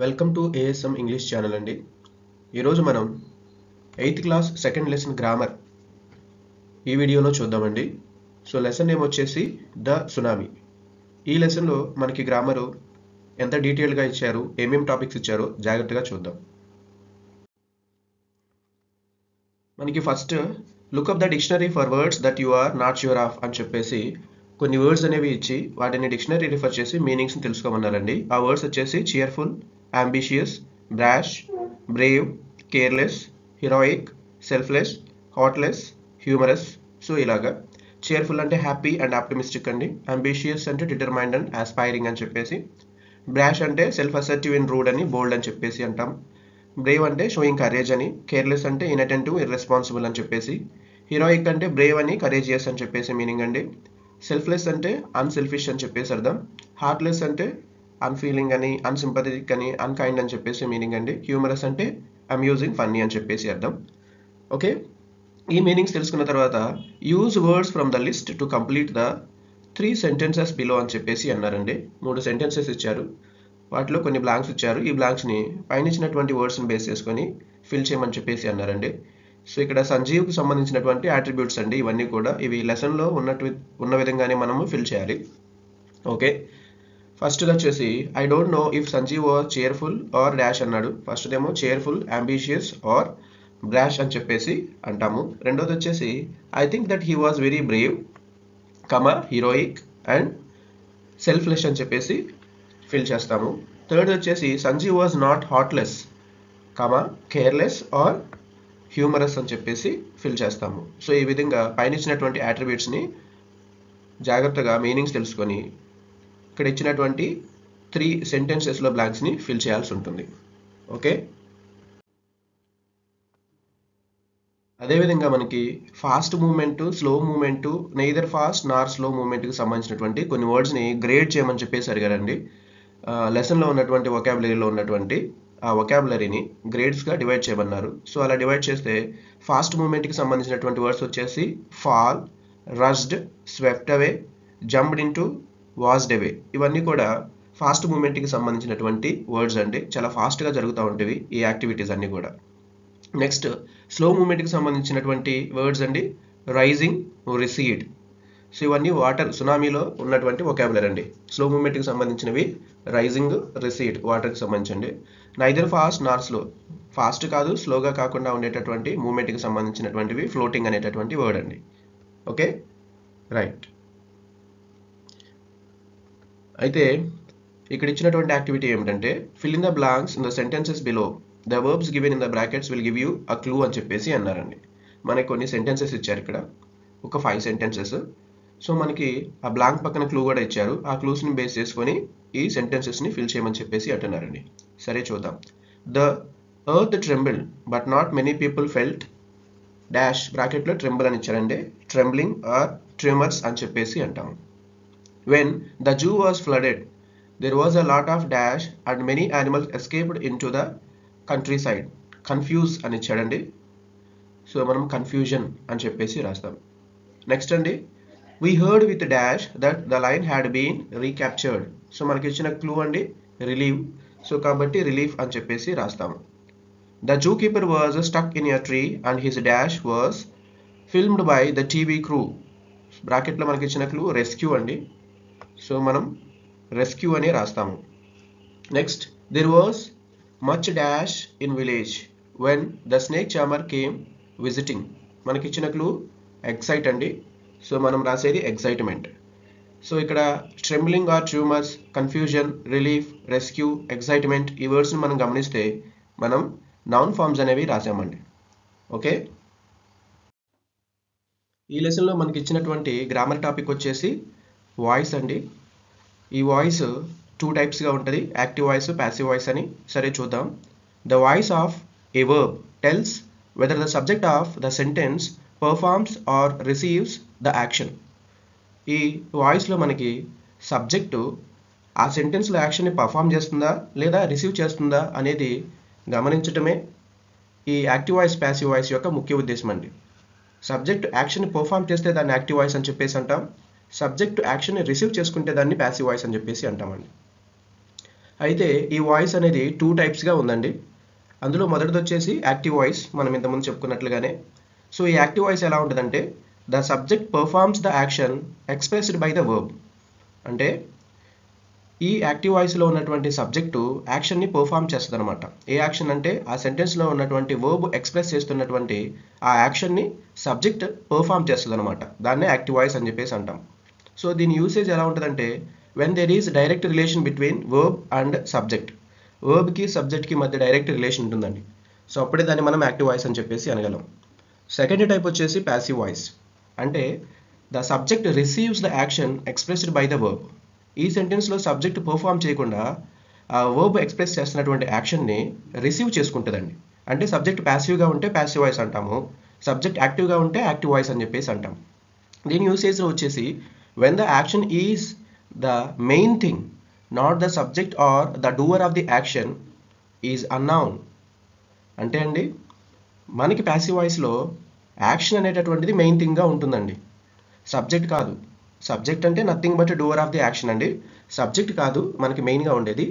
Welcome to ASM English channel అండి. ఈరోజు మనం 8th class second lesson grammar ఈ వీడియోలో చూద్దామండి. సో లెసన్ నేమ్ వచ్చేసి ద సునామీ. ఈ లెసన్లో మనకి గ్రామరు ఎంత డీటెయిల్గా ఇచ్చారు, ఏమేం టాపిక్స్ ఇచ్చారో జాగ్రత్తగా చూద్దాం. మనకి first look up the dictionary for words that you are not sure of అని చెప్పేసి కొన్ని వర్డ్స్ అనేవి ఇచ్చి వాటిని డిక్షనరీ రిఫర్ చేసి మీనింగ్స్ని తెలుసుకోమన్నారండి. ఆ వర్డ్స్ వచ్చేసి cheerful, ambitious, brash, brave, careless, heroic, selfless, heartless, humorous. So ఇలాగా cheerful అంటే హ్యాపీ అండ్ ఆప్టిమిస్టిక్ అండి, ambitious అంటే డిటర్మైన్డ్ అండ్ ఆస్పైరింగ్ అని చెప్పేసి, బ్రాష్ అంటే సెల్ఫ్ అసర్టివ్ ఇన్ రూడ్ అని బోల్డ్ అని చెప్పేసి అంటాం, బ్రేవ్ అంటే షోయింగ్ కరేజ్ అని, కేర్లెస్ అంటే ఇన్అటెంటివ్ ఇర్రెస్పాన్సిబుల్ అని చెప్పేసి, హీరోయిక్ అంటే బ్రేవ్ అని కరేజియస్ అని చెప్పేసి మీనింగ్ అండి, సెల్ఫ్లెస్ అంటే అన్సెల్ఫిష్ అని చెప్పేసి అర్థం, హార్ట్లెస్ అంటే అన్ఫీలింగ్ అని, అన్సింపథెటిక్ అని, అన్కైండ్ అని చెప్పేసి మీనింగ్ అండి, హ్యూమరస్ అంటే అమ్యూజింగ్, ఫన్నీ అని చెప్పేసి అర్థం. ఓకే, ఈ మీనింగ్స్ తెలుసుకున్న తర్వాత use words from the list to complete the 3 sentences below అని చెప్పేసి అన్నారండి. 3 సెంటెన్సెస్ ఇచ్చారు, వాటిలో కొన్ని బ్లాంక్స్ ఇచ్చారు. ఈ బ్లాంక్స్ని పైన ఇచ్చినటువంటి వర్డ్స్ని బేస్ చేసుకొని ఫిల్ చేయమని చెప్పేసి అన్నారండి. సో ఇక్కడ సంజీవ్కి సంబంధించినటువంటి అట్రిబ్యూట్స్ అండి ఇవన్నీ కూడా. ఇవి లెసన్లో ఉన్న విధంగానే మనము ఫిల్ చేయాలి. ఓకే, ఫస్ట్ వచ్చేసి I don't know if Sanjeev was cheerful or dash అన్నాడు. ఫస్ట్ ఏమో cheerful, ambitious ఆర్ బ్రాష్ అని చెప్పేసి అంటాము. రెండోది వచ్చేసి I think that he was very brave, heroic and selfless అని చెప్పేసి ఫిల్ చేస్తాము. థర్డ్ వచ్చేసి Sanjeev was not heartless, careless or humorous అని చెప్పేసి ఫిల్ చేస్తాము. సో ఈ విధంగా పైన ఇచ్చినటువంటి అట్రిబ్యూట్స్ని జాగ్రత్తగా మీనింగ్స్ తెలుసుకొని ఇక్కడ ఇచ్చినటువంటి 3 సెంటెన్సెస్లో బ్లాంక్స్ని ఫిల్ చేయాల్సి ఉంటుంది. ఓకే, అదేవిధంగా మనకి fast moment, slow moment, neither fast nor slow మూమెంట్కి సంబంధించినటువంటి కొన్ని వర్డ్స్ని గ్రేడ్ చేయమని చెప్పేసి అడిగారండి. లెసన్లో ఉన్నటువంటి వొకాబులరీలో ఉన్నటువంటి ఆ వొకాబులరీని గ్రేడ్స్గా డివైడ్ చేయమన్నారు. సో అలా డివైడ్ చేస్తే ఫాస్ట్ మూమెంట్కి సంబంధించినటువంటి వర్డ్స్ వచ్చేసి ఫాల్, రష్డ్, స్వెప్ట్ అవే, జంప్డ్ ఇంటూ, వాజ్డ్ అవే. ఇవన్నీ కూడా ఫాస్ట్ మూమెంట్కి సంబంధించినటువంటి వర్డ్స్ అండి. చాలా ఫాస్ట్గా జరుగుతూ ఉంటాయి ఈ యాక్టివిటీస్ అన్నీ కూడా. నెక్స్ట్ స్లో మూమెంట్కి సంబంధించినటువంటి వర్డ్స్ అండి రైజింగ్, రిసీడ్. సో ఇవన్నీ వాటర్ సునామీలో ఉన్నటువంటి వొకాబులరీ అండి. స్లో మూమెంట్కి సంబంధించినవి రైజింగ్, రిసీడ్ వాటర్కి సంబంధించండి. Neither fast nor slow, fast కాదు స్లోగా కాకుండా ఉండేటటువంటి మూమెంట్కి సంబంధించినటువంటివి ఫ్లోటింగ్ అనేటటువంటి వర్డ్ అండి. Okay, right. అయితే ఇక్కడ ఇచ్చినటువంటి యాక్టివిటీ ఏమిటంటే fill in the blanks in the sentences below, the verbs given in the brackets will give you a clue అని చెప్పేసి అన్నారండి. మనకి కొన్ని సెంటెన్సెస్ ఇచ్చారు ఇక్కడ, ఒక 5 సెంటెన్సెస్. సో మనకి ఆ బ్లాంక్ పక్కన క్లూ కూడా ఇచ్చారు. ఆ క్లూస్ని బేస్ చేసుకొని ఈ సెంటెన్సెస్ని ఫిల్ చేయమని చెప్పేసి అంటున్నారండి. సరే చూద్దాం. The earth ట్రెంబుల్డ్ but not many people felt dash, బ్రాకెట్లో ట్రెంబుల్ అని ఇచ్చారండి, ట్రెంబ్లింగ్ ఆర్ ట్రెమర్స్ అని చెప్పేసి అంటాము. When the Jew was flooded, there was a lot of dash and many animals escaped into the countryside. Confuse అని ఇచ్చాడండి. So మనం confusion అని చెప్పేసి రాస్తాం. నెక్స్ట్ అండి we heard with dash that the lion had been recaptured. So మనకి ఇచ్చిన clue అండి రిలీవ్. సో కాబట్టి రిలీఫ్ అని చెప్పేసి రాస్తాము. The zookeeper was stuck in a tree and his dash was filmed by the TV crew. బ్రాకెట్లో మనకి ఇచ్చిన క్లూ రెస్క్యూ అండి. సో మనం రెస్క్యూ అని రాస్తాము. Next there was much dash in village when the snake charmer came visiting. మనకి ఇచ్చిన clue excite అండి. సో మనం రాసేది ఎక్సైట్మెంట్. సో ఇక్కడ trembling or rumours, confusion, relief, rescue, excitement ఈ వర్డ్స్ని మనం గమనిస్తే మనం నౌన్ ఫార్మ్స్ అనేవి రాసామండి. ఓకే, ఈ లెసన్లో మనకి ఇచ్చినటువంటి గ్రామర్ టాపిక్ వచ్చేసి వాయిస్ అండి. ఈ వాయిస్ 2 టైప్స్గా ఉంటుంది, యాక్టివ్ వాయిస్, ప్యాసివ్ వాయిస్ అని. సరే చూద్దాం. The voice of a verb tells whether the subject of the sentence performs or receives the action. ఈ వాయిస్లో మనకి సబ్జెక్టు ఆ సెంటెన్స్లో యాక్షన్ని పర్ఫామ్ చేస్తుందా లేదా రిసీవ్ చేస్తుందా అనేది గమనించటమే ఈ యాక్టివ్ వాయిస్, ప్యాసివ్ వాయిస్ యొక్క ముఖ్య ఉద్దేశం అండి. సబ్జెక్ట్ యాక్షన్ని పర్ఫామ్ చేస్తే దాన్ని యాక్టివ్ వాయిస్ అని చెప్పేసి అంటాం. సబ్జెక్ట్ యాక్షన్ని రిసీవ్ చేసుకుంటే దాన్ని ప్యాసివ్ వాయిస్ అని చెప్పేసి అంటామండి. అయితే ఈ వాయిస్ అనేది 2 టైప్స్గా ఉందండి. అందులో మొదటిది వచ్చేసి యాక్టివ్ వాయిస్, మనం ఇంతకుముందు చెప్పుకున్నట్లుగానే. సో ఈ యాక్టివ్ వాయిస్ ఎలా ఉంటుందంటే the subject performs the action expressed by the verb. అంటే ఈ యాక్టివ్ వాయిస్లో ఉన్నటువంటి సబ్జెక్టు యాక్షన్ని పర్ఫామ్ చేస్తుంది అనమాట. ఏ యాక్షన్ అంటే ఆ సెంటెన్స్లో ఉన్నటువంటి వర్బ్ ఎక్స్ప్రెస్ చేస్తున్నటువంటి ఆ యాక్షన్ని సబ్జెక్ట్ పర్ఫామ్ చేస్తుంది అనమాట. దాన్నే యాక్టివ్ వాయిస్ అని చెప్పేసి అంటాం. సో దీని యూసేజ్ ఎలా ఉంటుందంటే when there is direct relation between verb and subject. వర్బ్కి సబ్జెక్ట్కి మధ్య డైరెక్ట్ రిలేషన్ ఉంటుందండి. సో అప్పుడే దాన్ని మనం యాక్టివ్ వాయిస్ అని చెప్పేసి అనగలం. సెకండ్ టైప్ వచ్చేసి ప్యాసివ్ వాయిస్. అంటే the subject receives the action expressed by the verb. ఈ సెంటెన్స్లో సబ్జెక్ట్ పర్ఫామ్ చేయకుండా ఆ వర్బ్ ఎక్స్ప్రెస్ చేస్తున్నటువంటి యాక్షన్ని రిసీవ్ చేసుకుంటుందండి. అంటే సబ్జెక్ట్ ప్యాసివ్గా ఉంటే ప్యాసివ్ వాయిస్ అంటాము, సబ్జెక్ట్ యాక్టివ్గా ఉంటే యాక్టివ్ వాయిస్ అని చెప్పేసి అంటాం. దీని యూసేజ్లో వచ్చేసి when the action is the main thing, not the subject or the doer of the action is unknown. అంటే అండి మనకి ప్యాసివ్ వాయిస్లో యాక్షన్ అనేటటువంటిది మెయిన్ థింగ్గా ఉంటుందండి, సబ్జెక్ట్ కాదు. సబ్జెక్ట్ అంటే nothing but doer of the action అండి. సబ్జెక్ట్ కాదు మనకి మెయిన్గా ఉండేది,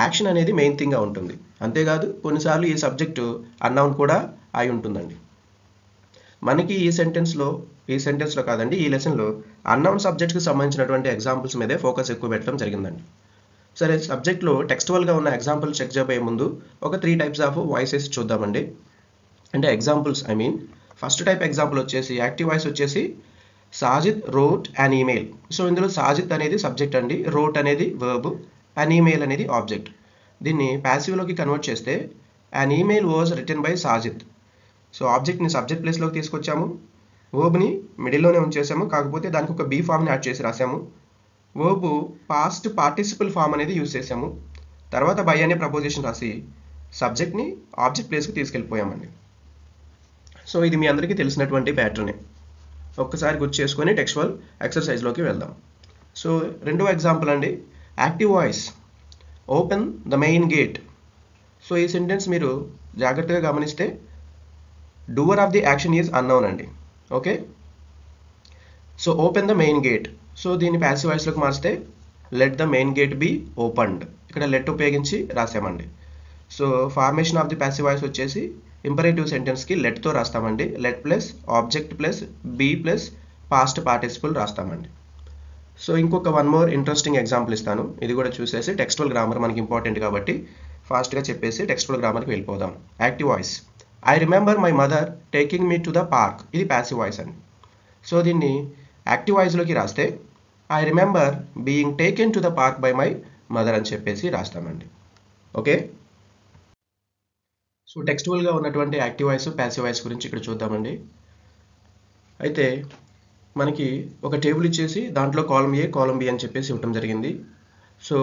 యాక్షన్ అనేది మెయిన్ థింగ్గా ఉంటుంది. అంతేకాదు కొన్నిసార్లు ఈ సబ్జెక్టు అన్నౌన్ కూడా అయి ఉంటుందండి. మనకి ఈ సెంటెన్స్లో కాదండి, ఈ లెసన్లో అన్నౌన్ సబ్జెక్ట్కి సంబంధించినటువంటి ఎగ్జాంపుల్స్ మీదే ఫోకస్ ఎక్కువ పెట్టడం జరిగిందండి. సరే, సబ్జెక్ట్లో టెక్స్టువల్గా ఉన్న ఎగ్జాంపుల్ చెక్ చేయబోయే ముందు ఒక 3 టైప్స్ ఆఫ్ వాయిసెస్ చూద్దామండి. అంటే ఎగ్జాంపుల్స్ ఫస్ట్ టైప్ ఎగ్జాంపుల్ వచ్చేసి యాక్టివ్ వాయిస్ వచ్చేసి Sajid wrote an email. So ఇందులో సాజిద్ అనేది సబ్జెక్ట్ అండి, రోట్ అనేది వర్బ్, అన్ ఈమెయిల్ అనేది ఆబ్జెక్ట్. దీన్ని ప్యాసివ్లోకి కన్వర్ట్ చేస్తే an email was written by Sajid. So ఆబ్జెక్ట్ని సబ్జెక్ట్ ప్లేస్లోకి తీసుకొచ్చాము, వర్బ్ని మిడిల్లోనే ఉంచేసాము, కాకపోతే దానికి ఒక బీ ఫామ్ని యాడ్ చేసి రాసాము. వర్బ్ పాస్ట్ పార్టిసిపల్ ఫామ్ అనేది యూజ్ చేసాము. తర్వాత బై అనే ప్రపోజిషన్ రాసి సబ్జెక్ట్ని ఆబ్జెక్ట్ ప్లేస్కి తీసుకెళ్ళిపోయామండి. సో ఇది మీ అందరికీ తెలిసినటువంటి ప్యాటర్నే. ఒక్కసారి గుర్తు చేసుకొని టెక్స్చువల్ ఎక్సర్సైజ్లోకి వెళ్దాం. సో రెండవ ఎగ్జాంపుల్ అండి, active voice open the main gate. So ఈ సెంటెన్స్ మీరు జాగ్రత్తగా గమనిస్తే doer of the action is unknown అండి. Okay, so open the main gate. So దీన్ని ప్యాసివ్ వాయిస్లోకి మార్చితే let the main gate be opened. ఇక్కడ లెట్ ఉపయోగించి రాసామండి. So formation of the passive voice వచ్చేసి ఇంపరేటివ్ సెంటెన్స్కి లెట్తో రాస్తామండి. Let plus object plus be plus past participle రాస్తామండి. సో ఇంకొక వన్ మోర్ ఇంట్రెస్టింగ్ ఎగ్జాంపుల్ ఇస్తాను, ఇది కూడా చూసేసి టెక్స్టువల్ గ్రామర్ మనకి ఇంపార్టెంట్ కాబట్టి ఫాస్ట్గా చెప్పేసి టెక్స్టువల్ గ్రామర్కి వెళ్ళిపోదాం. Active voice I remember my mother taking me to the park. ఇది ప్యాసివ్ వాయిస్ అండి. సో దీన్ని యాక్టివ్ వాయిస్లోకి రాస్తే I remember being taken to the park by my mother అని చెప్పేసి రాస్తామండి. ఓకే, సో టెక్స్టువల్గా ఉన్నటువంటి యాక్టివ్ వాయిస్ ప్యాసివ్ వాయిస్ గురించి ఇక్కడ చూద్దామండి. అయితే మనకి ఒక టేబుల్ ఇచ్చేసి దాంట్లో కాలం ఏ కాలం బి అని చెప్పేసి ఇవ్వడం జరిగింది. సో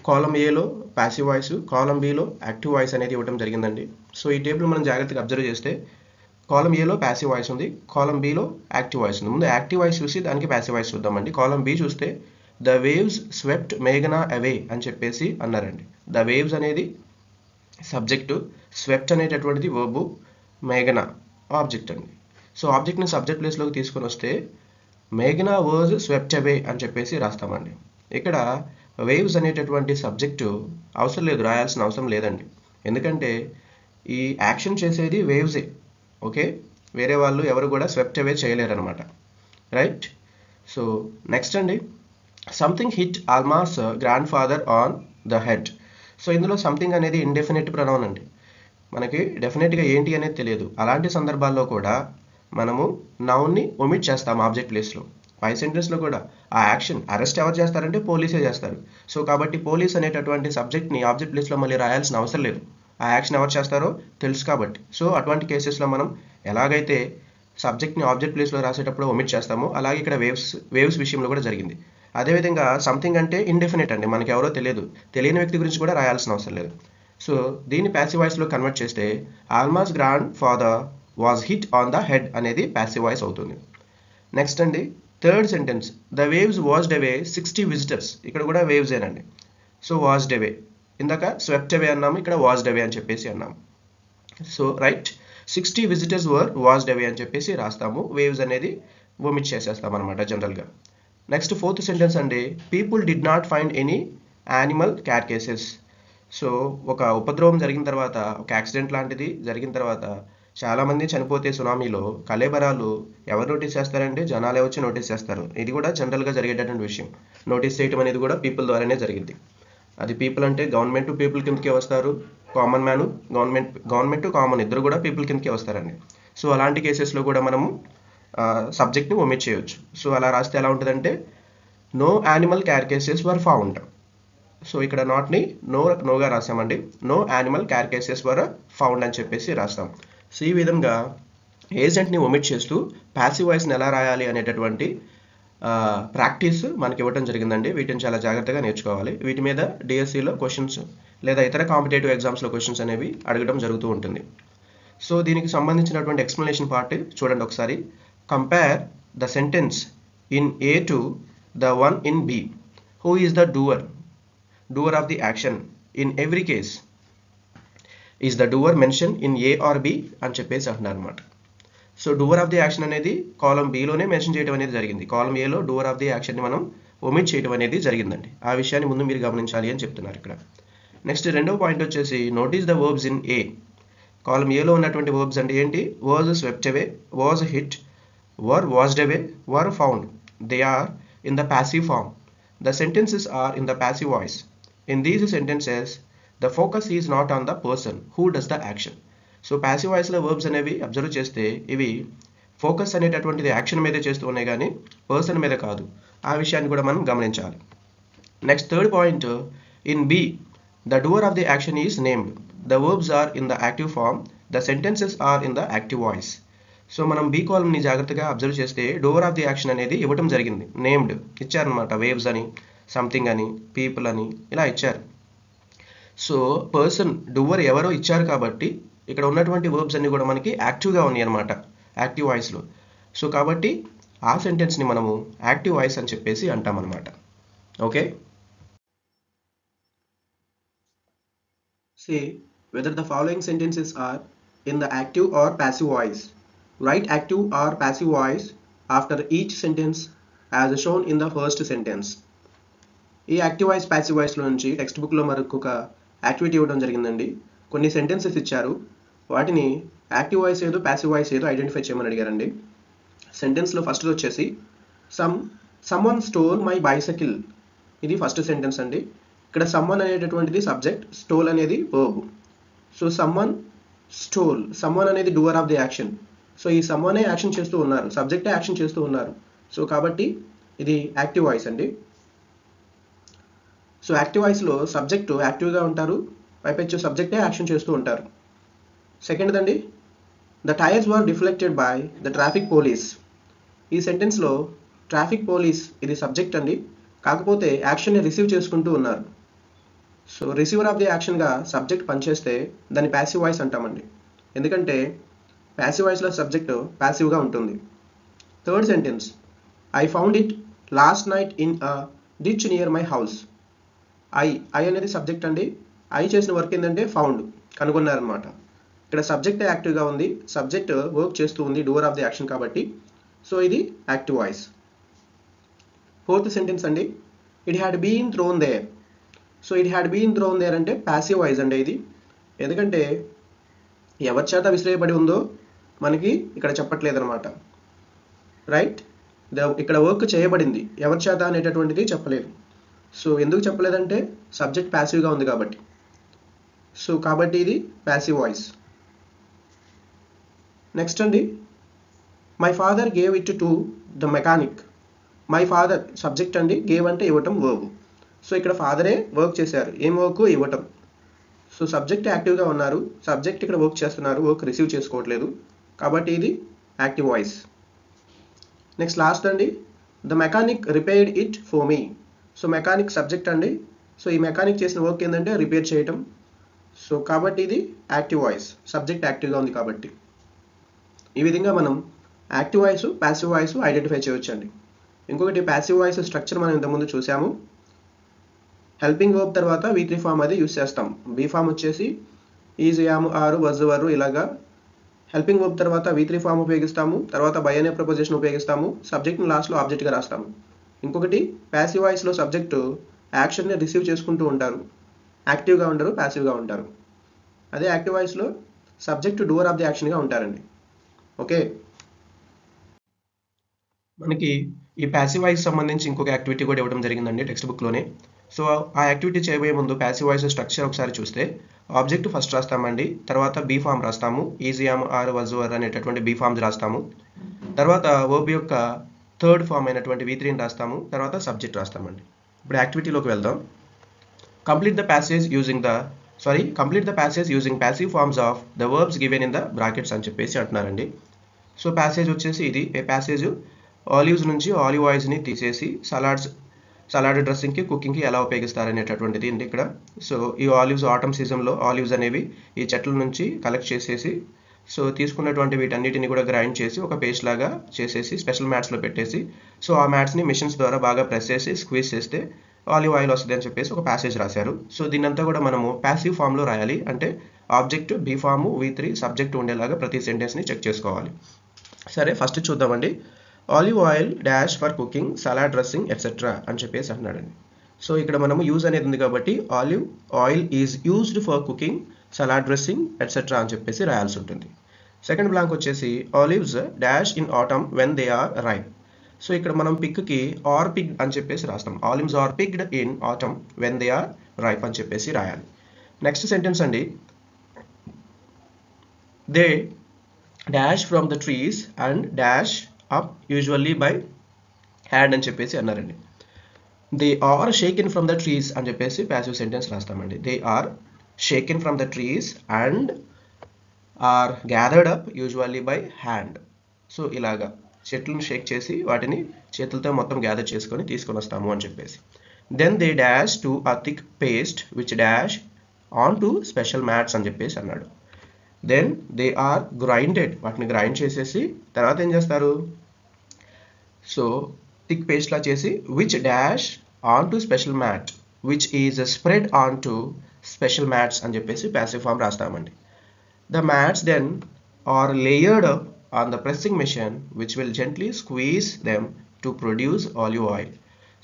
కాలం ఏలో ప్యాసివ్ వాయిస్, కాలం బిలో యాక్టివ్ వాయిస్ అనేది ఇవ్వడం జరిగిందండి. సో ఈ టేబుల్ మనం జాగ్రత్తగా అబ్జర్వ్ చేస్తే కాలం ఏలో ప్యాసివ్ వాయిస్ ఉంది, కాలం బిలో యాక్టివ్ వాయిస్ ఉంది. ముందు యాక్టివ్ వాయిస్ చూసి దానికి ప్యాసివ్ వాయిస్ చూద్దామండి. కాలం బి చూస్తే ద వేవ్స్ స్వెప్ట్ మేఘనా అవే అని చెప్పేసి అన్నారండి. ద వేవ్స్ అనేది సబ్జెక్టు, స్వెప్ట్ అనేటటువంటిది వర్బు, మేఘనా ఆబ్జెక్ట్ అండి. సో ఆబ్జెక్ట్ని సబ్జెక్ట్ ప్లేస్లోకి తీసుకొని వస్తే మేఘనా వాజ్ స్వెప్ట్ అవే అని చెప్పేసి రాస్తామండి. ఇక్కడ వేవ్స్ అనేటటువంటి సబ్జెక్టు అవసరం లేదు, రాయాల్సిన అవసరం లేదండి. ఎందుకంటే ఈ యాక్షన్ చేసేది వేవ్సే. ఓకే, వేరే వాళ్ళు ఎవరు కూడా స్వెప్ట్ అవే చేయలేరు అనమాట. రైట్. సో నెక్స్ట్ అండి, something hit ఆల్మాస్ grand father on the head. So ఇందులో సంథింగ్ అనేది ఇండెఫినెట్ ప్రొనౌన్ అండి. మనకి డెఫినెట్గా ఏంటి అనేది తెలియదు. అలాంటి సందర్భాల్లో కూడా మనము నౌన్ని ఒమిట్ చేస్తాం ఆబ్జెక్ట్ ప్లేస్లో. పై సెంటెన్స్లో కూడా ఆ యాక్షన్ అరెస్ట్ ఎవరు చేస్తారంటే పోలీసే చేస్తారు. సో కాబట్టి పోలీస్ అనేటటువంటి సబ్జెక్ట్ని ఆబ్జెక్ట్ ప్లేస్లో మళ్ళీ రాయాల్సిన అవసరం లేదు, ఆ యాక్షన్ ఎవరు చేస్తారో తెలుసు కాబట్టి. సో అటువంటి కేసెస్లో మనం ఎలాగైతే సబ్జెక్ట్ని ఆబ్జెక్ట్ ప్లేస్లో రాసేటప్పుడు ఒమిట్ చేస్తామో అలాగే ఇక్కడ వేవ్స్ విషయంలో కూడా జరిగింది. అదేవిధంగా సంథింగ్ అంటే ఇండెఫినెట్ అండి, మనకి ఎవరో తెలియని వ్యక్తి గురించి కూడా రాయాల్సిన అవసరం లేదు. సో దీన్ని ప్యాసివ్ వాయిస్లో కన్వర్ట్ చేస్తే Alma's grandfather was hit on the head అనేది ప్యాసివ్ వాయిస్ అవుతుంది. నెక్స్ట్ అండి, third sentence the waves washed away 60 visitors. ఇక్కడ కూడా వేవ్స్ ఏనండి. సో వాజ్డ్ అవే, ఇందాక స్వెప్ట్ అవే అన్నాము, ఇక్కడ వాజ్డ్ అవే అని చెప్పేసి అన్నాము. So right, 60 visitors were washed away అని చెప్పేసి రాస్తాము, వేవ్స్ అనేది ఒమిట్ చేసేస్తాం అనమాట జనరల్గా. నెక్స్ట్ ఫోర్త్ సెంటెన్స్ అండి, people did not find any animal carcasses. సో ఒక ఉపద్రవం జరిగిన తర్వాత, ఒక యాక్సిడెంట్ లాంటిది జరిగిన తర్వాత చాలామంది చనిపోతే సునామీలో కళేబరాలు ఎవరు నోటీస్ చేస్తారంటే జనాలే వచ్చి నోటీస్ చేస్తారు. ఇది కూడా జనరల్గా జరిగేటటువంటి విషయం. నోటీస్ చేయడం అనేది కూడా పీపుల్ ద్వారానే జరిగింది. అది పీపుల్ అంటే గవర్నమెంట్ టు పీపుల్ కిందకే వస్తారు, common man government to common ఇద్దరు కూడా పీపుల్ కిందకే వస్తారండి. సో అలాంటి కేసెస్లో కూడా మనము సబ్జెక్ట్ని ఒమిట్ చేయొచ్చు. సో అలా రాస్తే ఎలా ఉంటుందంటే no animal carcasses were found. So ఇక్కడ నాట్ని నోగా రాసామండి. No animal carcasses were found అని చెప్పేసి రాస్తాం. సో ఈ విధంగా ఏజెంట్ని ఒమిట్ చేస్తూ ప్యాసివ్ వాయిస్ని ఎలా రాయాలి అనేటటువంటి ప్రాక్టీస్ మనకి ఇవ్వడం జరిగిందండి. వీటిని చాలా జాగ్రత్తగా నేర్చుకోవాలి. వీటి మీద డిఎస్సిలో క్వశ్చన్స్ లేదా ఇతర కాంపిటేటివ్ ఎగ్జామ్స్లో క్వశ్చన్స్ అనేవి అడగడం జరుగుతూ ఉంటుంది. సో దీనికి సంబంధించినటువంటి ఎక్స్ప్లెనేషన్ పార్ట్ చూడండి ఒకసారి. Compare the sentence in A to the one in B. Who is the doer of the action in every case. Is the doer mention in A or B అని చెప్పేసి అంటున్నారు అనమాట. So doer of the action అనేది column బిలోనే mention చేయడం అనేది జరిగింది. కాలం ఏలో doer of the యాక్షన్ని మనం ఒమిట్ చేయడం అనేది జరిగిందండి. ఆ విషయాన్ని ముందు మీరు గమనించాలి అని చెప్తున్నారు ఇక్కడ. నెక్స్ట్ రెండవ పాయింట్ వచ్చేసి notice the verbs in A. కాలం ఏలో ఉన్నటువంటి వర్బ్స్ అంటే ఏంటి? Was swept away, was hit, were washed away, were found. They are in the passive form. The sentences are in the passive voice. In these sentences the focus is not on the person who does the action. So passive వాయిస్లో verbs అనేవి observe చేస్తే ఇవి focus అనేటటువంటిది action మీదే చేస్తూ ఉన్నాయి కానీ person మీద కాదు. ఆ విషయాన్ని కూడా మనం గమనించాలి. Next third point, in B the doer of the action is named. The verbs are in the active form. The sentences are in the active voice. So మనం బి కాలంని జాగ్రత్తగా అబ్జర్వ్ చేస్తే డూవర్ ఆఫ్ ది యాక్షన్ అనేది ఇవ్వటం జరిగింది. Named ఇచ్చారనమాట. Waves అని, something అని, పీపుల్ అని ఇలా ఇచ్చారు. సో పర్సన్ డూవర్ ఎవరో ఇచ్చారు కాబట్టి ఇక్కడ ఉన్నటువంటి వర్బ్స్ అన్ని కూడా మనకి యాక్టివ్గా ఉన్నాయి అనమాట, యాక్టివ్ వాయిస్లో. సో కాబట్టి ఆ సెంటెన్స్ని మనము యాక్టివ్ వాయిస్ అని చెప్పేసి అంటాం అనమాట. Okay. Say whether the following sentences are in the active or passive voice. Write active or passive voice after each sentence as shown in the first sentence. ఈ active voice passive వాయిస్లో నుంచి text బుక్లో మరొక activity ఇవ్వడం జరిగిందండి. కొన్ని sentences ఇచ్చారు, వాటిని యాక్టివ్ వాయిస్ ఏదో ప్యాసివ్ వాయిస్ ఏదో ఐడెంటిఫై చేయమని అడిగారండి. సెంటెన్స్లో ఫస్ట్ వచ్చేసి సమ్వన్ స్టోల్ మై బైసైకిల్. ఇది ఫస్ట్ సెంటెన్స్ అండి. ఇక్కడ సమ్వన్ అనేటటువంటిది సబ్జెక్ట్, స్టోల్ అనేది verb. So someone stole, someone అనేది doer of the action. So ఈ సమ్వనే యాక్షన్ చేస్తూ ఉన్నారు, సబ్జెక్టే యాక్షన్ చేస్తూ ఉన్నారు. సో కాబట్టి ఇది యాక్టివ్ వాయిస్ అండి. సో యాక్టివ్ వాయిస్లో సబ్జెక్టు యాక్టివ్గా ఉంటారు, పైపెచ్చు సబ్జెక్టే యాక్షన్ చేస్తూ ఉంటారు. సెకండ్ అండి, the tyres were deflected by the traffic police. ఈ సెంటెన్స్లో ట్రాఫిక్ పోలీస్ ఇది సబ్జెక్ట్ అండి, కాకపోతే యాక్షన్ని రిసీవ్ చేసుకుంటూ ఉన్నారు. సో రిసీవర్ ఆఫ్ ది యాక్షన్గా సబ్జెక్ట్ పనిచేస్తే దాన్ని ప్యాసివ్ వాయిస్ అంటామండి. ఎందుకంటే ప్యాసివ్ వాయిస్లో సబ్జెక్టు ప్యాసివ్గా ఉంటుంది. Third sentence, I found it last night in a ditch near my house. I అనేది సబ్జెక్ట్ అండి. ఐ చేసిన వర్క్ ఏంటంటే ఫౌండ్, కనుగొన్నారనమాట. ఇక్కడ సబ్జెక్ట్ యాక్టివ్గా ఉంది, సబ్జెక్ట్ వర్క్ చేస్తూ ఉంది డూవర్ ఆఫ్ ది యాక్షన్ కాబట్టి. సో ఇది యాక్టివ్ వాయిస్. ఫోర్త్ సెంటెన్స్ అండి, it had been thrown there. So it had been thrown there అంటే ప్యాసివ్ వాయిస్ అండి ఇది. ఎందుకంటే ఎవరి చేత విసిరేయబడి ఉందో మనకి ఇక్కడ చెప్పట్లేదన్నమాట. రైట్, ఇక్కడ వర్క్ చేయబడింది, ఎవరి చేత అనేటటువంటిది చెప్పలేదు. సో ఎందుకు చెప్పలేదంటే సబ్జెక్ట్ ప్యాసివ్గా ఉంది కాబట్టి. సో కాబట్టి ఇది ప్యాసివ్ వాయిస్. నెక్స్ట్ అండి, my father gave it to the mechanic. My father subject అండి, గేవ్ అంటే ఇవ్వటం వర్బ్. సో ఇక్కడ ఫాదరే వర్క్ చేశారు, ఏం వర్క్? ఇవ్వటం. సో సబ్జెక్ట్ యాక్టివ్గా ఉన్నారు, సబ్జెక్ట్ ఇక్కడ వర్క్ చేస్తున్నారు, వర్క్ రిసీవ్ చేసుకోవట్లేదు, కాబట్టి ఇది యాక్టివ్ వాయిస్. నెక్స్ట్ లాస్ట్ అండి, the mechanic repaired it for me. So mechanic subject అండి. సో ఈ మెకానిక్ చేసిన వర్క్ ఏంటంటే రిపేర్ చేయటం. సో కాబట్టి ఇది యాక్టివ్ వాయిస్, సబ్జెక్ట్ యాక్టివ్గా ఉంది కాబట్టి. ఈ విధంగా మనం active voice, passive voice identify చేయవచ్చండి. ఇంకొకటి ప్యాసివ్ వాయిస్ స్ట్రక్చర్ మనం ఇంతకుముందు చూసాము. హెల్పింగ్ వర్బ్ తర్వాత V3 ఫామ్ అది యూస్ చేస్తాం. బీ ఫామ్ వచ్చేసి ఈజ్, యామ్, ఆరు, వజ్, వరు ఇలాగా. హెల్పింగ్ వర్బ్ తర్వాత V3 ఫామ్ ఉపయోగిస్తాము, తర్వాత బై అనే ప్రపోజిషన్ ఉపయోగిస్తాము, సబ్జెక్ట్ని లాస్ట్లో ఆబ్జెక్ట్గా రాస్తాము. ఇంకొకటి ప్యాసివ్ వాయిస్లో సబ్జెక్టు యాక్షన్ని రిసీవ్ చేసుకుంటూ ఉంటారు, యాక్టివ్గా ఉండరు, ప్యాసివ్గా ఉంటారు. అదే యాక్టివ్ వాయిస్లో సబ్జెక్ట్ డూవర్ ఆఫ్ ది యాక్షన్గా ఉంటారండి. ఓకే, మనకి ఈ ప్యాసివ్ వాయిస్ సంబంధించి ఇంకొక యాక్టివిటీ కూడా ఇవ్వడం జరిగిందండి టెక్స్ట్ బుక్లోనే. సో ఆ యాక్టివిటీ చేయబోయే ముందు ప్యాసివ్ వాయిస్ స్ట్రక్చర్ ఒకసారి చూస్తే ఆబ్జెక్ట్ ఫస్ట్ రాస్తామండి, తర్వాత బీ ఫామ్ రాస్తాము, is am are was were అనేటటువంటి బీ ఫామ్స్ రాస్తాము, తర్వాత వర్బ్ యొక్క థర్డ్ ఫామ్ అయినటువంటి V3ని రాస్తాము, తర్వాత సబ్జెక్ట్ రాస్తామండి. ఇప్పుడు యాక్టివిటీలోకి వెళ్దాం. Complete the passage using passive forms of the verbs given in the brackets అని చెప్పేసి అంటున్నారండి. సో ప్యాసేజ్ వచ్చేసి ఇది ఏ ప్యాసేజ్ ఆలివ్స్ నుంచి ఆలివ్ ఆయిల్స్ని తీసేసి సలాడ్ డ్రెస్సింగ్కి, కుకింగ్కి ఎలా ఉపయోగిస్తారనేటటువంటిది అండి ఇక్కడ. సో ఈ ఆలివ్స్ ఆటమ్ సీజన్లో ఆలివ్స్ అనేవి ఈ చెట్ల నుంచి కలెక్ట్ చేసేసి, సో తీసుకున్నటువంటి వీటన్నిటిని కూడా గ్రైండ్ చేసి ఒక పేస్ట్ లాగా చేసేసి స్పెషల్ మ్యాట్స్లో పెట్టేసి, సో ఆ మ్యాట్స్ని మిషన్స్ ద్వారా బాగా ప్రెస్ చేసి స్క్వీజ్ చేస్తే ఆలివ్ ఆయిల్ వస్తుంది అని చెప్పేసి ఒక ప్యాసేజ్ రాశారు. సో దీన్నంతా కూడా మనము ప్యాసివ్ ఫామ్లో రాయాలి, అంటే object be form V3 subject ఉండేలాగా ప్రతి సెంటెన్స్ని చెక్ చేసుకోవాలి. సరే, ఫస్ట్ చూద్దామండి. Olive oil dash for cooking, salad dressing etcetera అని చెప్పేసి అంటున్నాడండి. సో ఇక్కడ మనము యూజ్ అనేది ఉంది కాబట్టి olive oil is used for cooking, salad dressing etcetera అని చెప్పేసి రాయాల్సి ఉంటుంది. సెకండ్ బ్లాంక్ వచ్చేసి olives dash in autumn when they are ripe. So ఇక్కడ మనం పిక్కి ఆర్ పిగ్డ్ అని చెప్పేసి రాస్తాం. Olives are picked in autumn when they are ripe అని చెప్పేసి రాయాలి. నెక్స్ట్ సెంటెన్స్ అండి, they dash from the trees and dash up usually by hand అని చెప్పేసి అన్నారండి. They are shaken from the trees అని చెప్పేసి ప్యాసివ్ సెంటెన్స్ రాస్తామండి. They are shaken from the trees and are gathered up usually by hand. So ఇలాగా చెట్లను షేక్ చేసి వాటిని చేతులతో మొత్తం గ్యాదర్ చేసుకొని తీసుకొని వస్తాము అని చెప్పేసి. Then they dash to a thick paste which dash on to special mats అని చెప్పేసి అన్నాడు. దెన్ దే ఆర్ గ్రైండెడ్, వాటిని గ్రైండ్ చేసేసి తర్వాత ఏం చేస్తారు, సో థిక్ పేస్ట్ లా చేసి which dash on to special mat which is spread on to special mats అని చెప్పేసి ప్యాసివ్ ఫామ్ రాస్తామండి. The mats then are layered up on the pressing machine which will gently squeeze them to produce olive oil.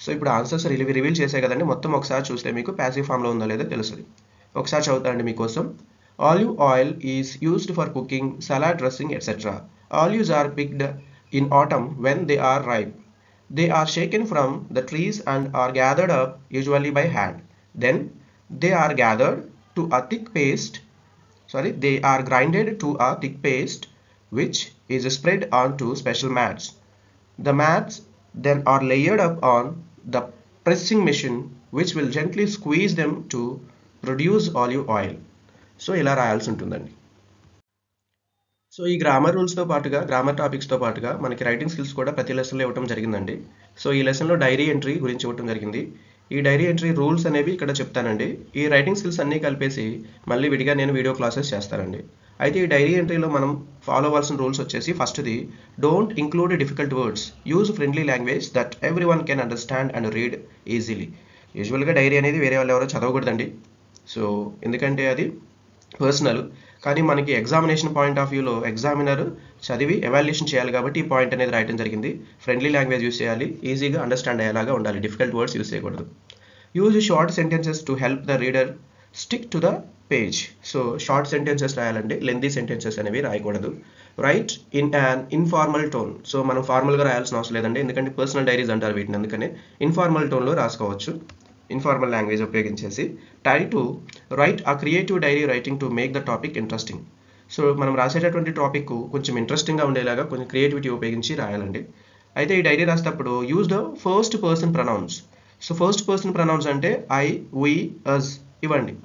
So ఇప్పుడు answers reveal చేసే కదండి, మొత్తం ఒకసారి చూస్తే మీకు ప్యాసివ్ ఫామ్లో ఉందో లేదో తెలుస్తుంది. ఒకసారి చదువుతానండి మీకోసం. Olive oil is used for cooking, salad dressing, etc. Olives are picked in autumn when they are ripe. They are shaken from the trees and are gathered up usually by hand. Then they are grinded to a thick paste which is spread onto special mats. The mats then are layered up on the pressing machine which will gently squeeze them to produce olive oil. So ఇలా రాయాల్సి ఉంటుందండి. So ఈ grammar రూల్స్తో పాటుగా, grammar టాపిక్స్తో పాటుగా మనకి writing skills కూడా ప్రతి లెసన్లో ఇవ్వడం జరిగిందండి. సో ఈ లెసన్లో డైరీ ఎంట్రీ గురించి ఇవ్వడం జరిగింది. ఈ డైరీ ఎంట్రీ రూల్స్ అనేవి ఇక్కడ చెప్తానండి. ఈ రైటింగ్ స్కిల్స్ అన్నీ కలిపేసి మళ్ళీ విడిగా నేను వీడియో క్లాసెస్ చేస్తానండి. అయితే ఈ డైరీ ఎంట్రీలో మనం ఫాలో అవ్వాల్సిన రూల్స్ వచ్చేసి, ఫస్ట్ది don't include difficult words, use friendly language that every one can understand and read easily. యూజువల్గా డైరీ అనేది వేరే వాళ్ళు ఎవరో చదవకూడదండి. సో ఎందుకంటే అది పర్సనల్, కానీ మనకి ఎగ్జామినేషన్ పాయింట్ ఆఫ్ వ్యూలో ఎగ్జామినర్ చదివి ఎవాల్యుయేషన్ చేయాలి కాబట్టి ఈ పాయింట్ అనేది రాయడం జరిగింది. ఫ్రెండ్లీ లాంగ్వేజ్ యూస్ చేయాలి, ఈజీగా అండర్స్టాండ్ అయ్యేలాగా ఉండాలి, డిఫికల్ట్ వర్డ్స్ యూస్ చేయకూడదు. Use short sentences to help the reader stick to the page. So short sentences రాయాలండి, లెంతీ సెంటెన్సెస్ అనేవి రాయకూడదు. Write in an informal tone. So మనం ఫార్మల్గా రాయాల్సిన అవసరం లేదండి, ఎందుకంటే పర్సనల్ డైరీస్ అంటారు వీటిని, అందుకనే ఇన్ఫార్మల్ టోన్లో రాసుకోవచ్చు, ఇన్ఫార్మల్ లాంగ్వేజ్ ఉపయోగించేసి. Try to write a creative diary writing to make the topic interesting. So మనం రాసేటటువంటి టాపిక్ కొంచెం ఇంట్రెస్టింగ్గా ఉండేలాగా కొంచెం క్రియేటివిటీ ఉపయోగించి రాయాలండి. అయితే ఈ డైరీ రాసేటప్పుడు use the first person pronouns. So first person pronouns అంటే ఐ, వి, అస్ ఇవ్వండి.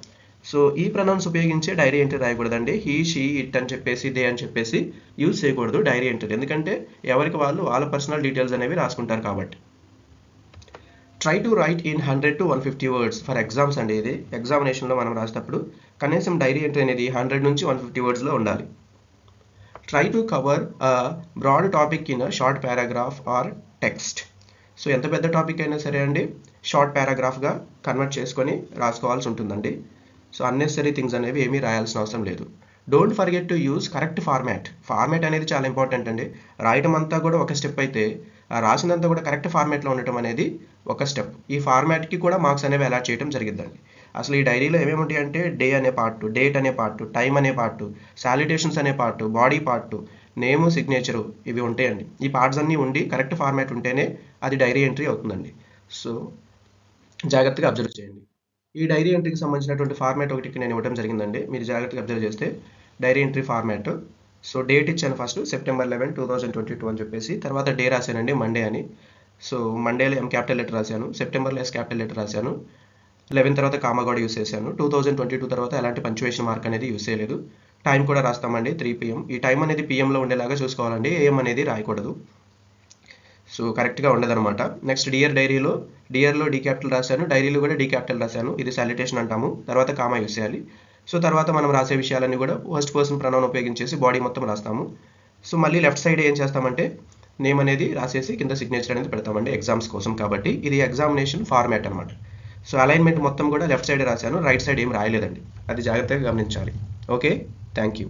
సో ఈ ప్రొనౌన్స్ ఉపయోగించే డైరీ ఎంట్రీ రాయకూడదండి. హీ, షీ, ఇట్ అని చెప్పేసి, దే అని చెప్పేసి యూజ్ చేయకూడదు డైరీ ఎంట్రీ, ఎందుకంటే ఎవరికి వాళ్ళు వాళ్ళ పర్సనల్ డీటెయిల్స్ అనేవి రాసుకుంటారు కాబట్టి. Try to right in 100 to 150 words for exams అండి. ఇది ఎగ్జామినేషన్లో మనం రాసేటప్పుడు కనీసం డైరీ ఎంట్రీ అనేది 100 నుంచి 150 వర్డ్స్లో ఉండాలి. Try to cover a broad topic in a short paragraph or text. So ఎంత పెద్ద టాపిక్ అయినా సరే అండి షార్ట్ పారాగ్రాఫ్గా కన్వర్ట్ చేసుకొని రాసుకోవాల్సి ఉంటుందండి. సో అన్నెసరీ థింగ్స్ అనేవి ఏమీ రాయాల్సిన అవసరం లేదు. Don't forget to use correct format. Format అనేది చాలా ఇంపార్టెంట్ అండి. రాయటం అంతా కూడా ఒక స్టెప్ అయితే రాసినంతా కూడా కరెక్ట్ ఫార్మాట్లో ఉండటం అనేది ఒక స్టెప్. ఈ ఫార్మాట్కి కూడా మార్క్స్ అనేవి అలాట్ చేయడం జరిగిందండి. అసలు ఈ డైరీలో ఏమేమి ఉంటాయి అంటే డే అనే పార్ట్, డేట్ అనే పార్ట్, టైం అనే పార్ట్, సాల్యుటేషన్స్ అనే పార్ట్, బాడీ పార్ట్, నేము, సిగ్నేచరు ఇవి ఉంటాయండి. ఈ పార్ట్స్ అన్నీ ఉండి కరెక్ట్ ఫార్మాట్ ఉంటేనే అది డైరీ ఎంట్రీ అవుతుందండి. సో జాగ్రత్తగా అబ్జర్వ్ చేయండి. ఈ డైరీ ఎంట్రీకి సంబంధించినటువంటి ఫార్మాట్ ఒకటి నేను ఇవ్వడం జరిగిందండి. మీరు జాగ్రత్తగా అబ్జర్వ్ చేస్తే diary entry format. So date ఇచ్చాను ఫస్ట్ September 11, 2022 అని చెప్పేసి, తర్వాత డే రాశానండి మండే అని. సో మండేలో M క్యాపిటల్ లెటర్ రాశాను, సెప్టెంబర్లో S క్యాపిటల్ లెటర్ రాశాను, 11 తర్వాత కామా కూడా యూస్ చేశాను. 2022 తర్వాత ఎలాంటి పంచువేషన్ మార్క్ అనేది యూస్ చేయలేదు. టైం కూడా రాస్తామండి 3 PM. ఈ టైం అనేది పిఎంలో ఉండేలాగా చూసుకోవాలండి, AM అనేది రాయకూడదు. సో కరెక్ట్గా ఉండదన్నమాట. నెక్స్ట్ డైరీలో డి క్యాపిటల్ రాశాను, డైరీలో కూడా డి క్యాపిటల్ రాశాను. ఇది సాల్యుటేషన్ అంటాము. తర్వాత కామా యూస్ చేయాలి. సో తర్వాత మనం రాసే విషయాలన్నీ కూడా ఫస్ట్ పర్సన్ ప్రొనౌన్ ఉపయోగించేసి బాడీ మొత్తం రాస్తాము. సో మళ్ళీ లెఫ్ట్ సైడ్ ఏం చేస్తామంటే నేమ్ అనేది రాసేసి కింద సిగ్నేచర్ అనేది పెడతామండి ఎగ్జామ్స్ కోసం కాబట్టి. ఇది ఎగ్జామినేషన్ ఫార్మాట్ అనమాట. సో అలైన్మెంట్ మొత్తం కూడా లెఫ్ట్ సైడ్ రాశాను, రైట్ సైడ్ ఏం రాయలేదండి. అది జాగ్రత్తగా గమనించాలి. Okay, thank you.